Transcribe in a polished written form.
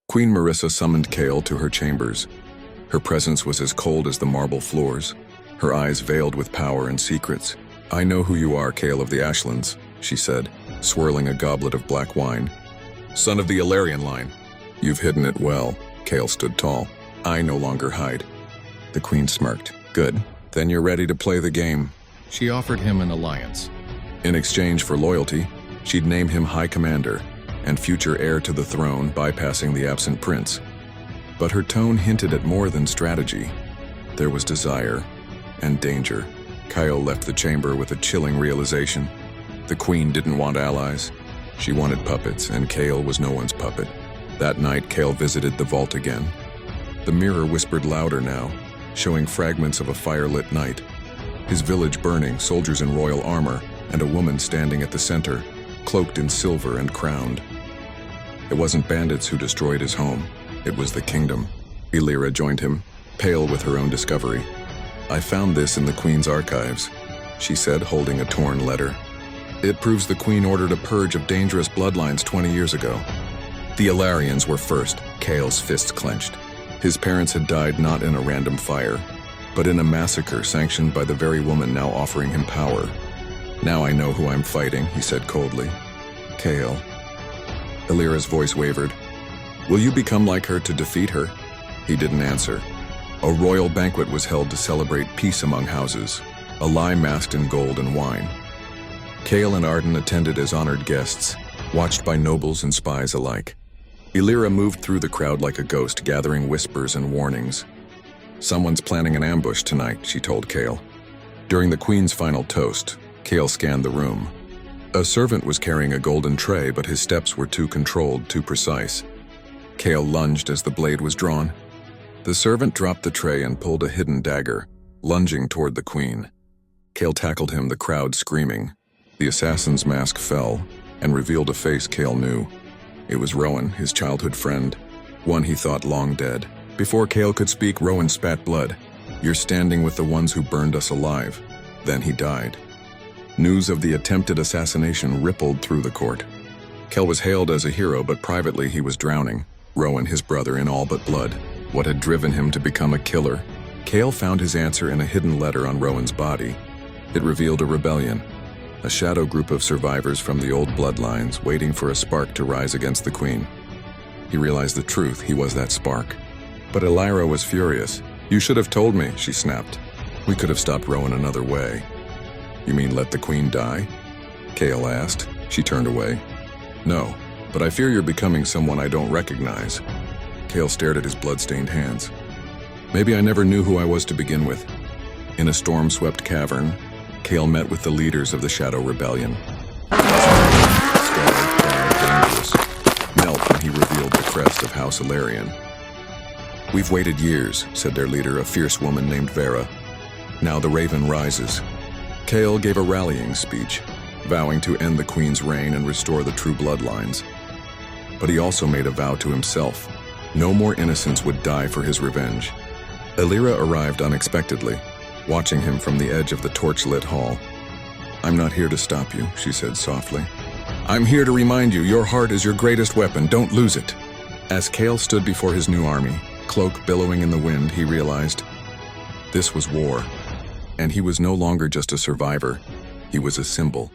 Queen Marissa summoned Kale to her chambers. Her presence was as cold as the marble floors, her eyes veiled with power and secrets. "I know who you are, Kale of the Ashlands," she said, swirling a goblet of black wine. "Son of the Illyrian line." "You've hidden it well." Kale stood tall. "I no longer hide." The queen smirked. "Good. Then you're ready to play the game." She offered him an alliance. In exchange for loyalty, she'd name him High Commander and future heir to the throne, bypassing the absent prince. But her tone hinted at more than strategy. There was desire and danger. Kyle left the chamber with a chilling realization. The queen didn't want allies. She wanted puppets, and Kale was no one's puppet. That night, Kale visited the vault again. The mirror whispered louder now, showing fragments of a fire-lit night. His village burning, soldiers in royal armor, and a woman standing at the center, cloaked in silver and crowned. It wasn't bandits who destroyed his home. It was the kingdom. Illyra joined him, pale with her own discovery. "I found this in the queen's archives," she said, holding a torn letter. "It proves the queen ordered a purge of dangerous bloodlines 20 years ago. The Illyrians were first." Kale's fists clenched. His parents had died not in a random fire, but in a massacre sanctioned by the very woman now offering him power. "Now I know who I'm fighting," he said coldly. "Kale." Illyra's voice wavered. "Will you become like her to defeat her?" He didn't answer. A royal banquet was held to celebrate peace among houses, a lie masked in gold and wine. Kale and Arden attended as honored guests, watched by nobles and spies alike. Illyra moved through the crowd like a ghost, gathering whispers and warnings. "Someone's planning an ambush tonight," she told Kale. During the queen's final toast, Kale scanned the room. A servant was carrying a golden tray, but his steps were too controlled, too precise. Kale lunged as the blade was drawn. The servant dropped the tray and pulled a hidden dagger, lunging toward the queen. Kale tackled him, the crowd screaming. The assassin's mask fell and revealed a face Kale knew. It was Rowan, his childhood friend, one he thought long dead. Before Kale could speak, Rowan spat blood. "You're standing with the ones who burned us alive." Then he died. News of the attempted assassination rippled through the court. Kale was hailed as a hero, but privately he was drowning. Rowan, his brother, in all but blood. What had driven him to become a killer? Kale found his answer in a hidden letter on Rowan's body. It revealed a rebellion, a shadow group of survivors from the old bloodlines waiting for a spark to rise against the queen. He realized the truth. He was that spark. But Illyra was furious. "You should have told me," she snapped. "We could have stopped Rowan another way." "You mean let the queen die?" Kale asked. She turned away. "No, but I fear you're becoming someone I don't recognize." Kale stared at his blood-stained hands. "Maybe I never knew who I was to begin with." In a storm-swept cavern, Kale met with the leaders of the Shadow Rebellion. Scarred, proud, dangerous, knelt when he revealed the crest of House Illyrian. "We've waited years," said their leader, a fierce woman named Vera. "Now the Raven rises." Kale gave a rallying speech, vowing to end the queen's reign and restore the true bloodlines. But he also made a vow to himself. No more innocents would die for his revenge. Illyra arrived unexpectedly, watching him from the edge of the torch-lit hall. "I'm not here to stop you," she said softly. "I'm here to remind you, your heart is your greatest weapon. Don't lose it." As Kale stood before his new army, cloak billowing in the wind, he realized this was war. And he was no longer just a survivor. He was a symbol.